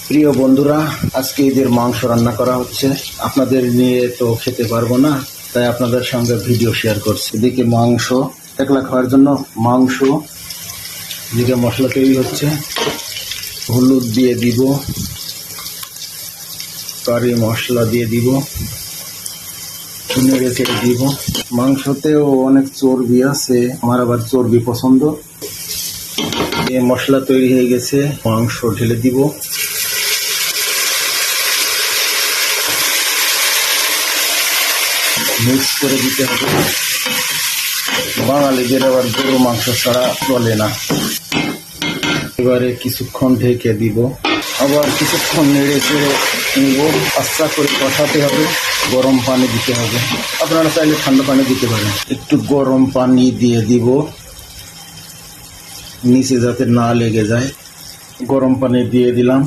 প্রিয় বন্ধুরা, আজকে ঈদের মাংস রান্না করা হচ্ছে। আপনাদের নিয়ে তো খেতে পারবো না, তাই আপনাদের সঙ্গে ভিডিও শেয়ার করছি। এদিকে মাংস একলা খাওয়ার জন্য মাংস, এদিকে মশলা তৈরি হচ্ছে। হলুদ দিয়ে দিব, কারি মশলা দিয়ে দিব, নেড়ে চেড়ে দিব। মাংসতেও অনেক চর্বি আছে, আমার আবার চর্বি পছন্দ। এই মশলা তৈরি হয়ে গেছে, মাংস ঢেলে দিব। মিক্স করে দিতে হবে। বাঙালিদের আবার গরু মাংস ছাড়া চলে না। এবারে কিছুক্ষণ ঢেকে দিব, আবার কিছুক্ষণ নেড়ে চেড়ে নিব। আস্তে করে কষাতে হবে, গরম পানি দিতে হবে। আপনারা চাইলে ঠান্ডা পানি দিতে পারেন। একটু গরম পানি দিয়ে দিব, নিচে যাতে না লেগে যায়। গরম পানি দিয়ে দিলাম।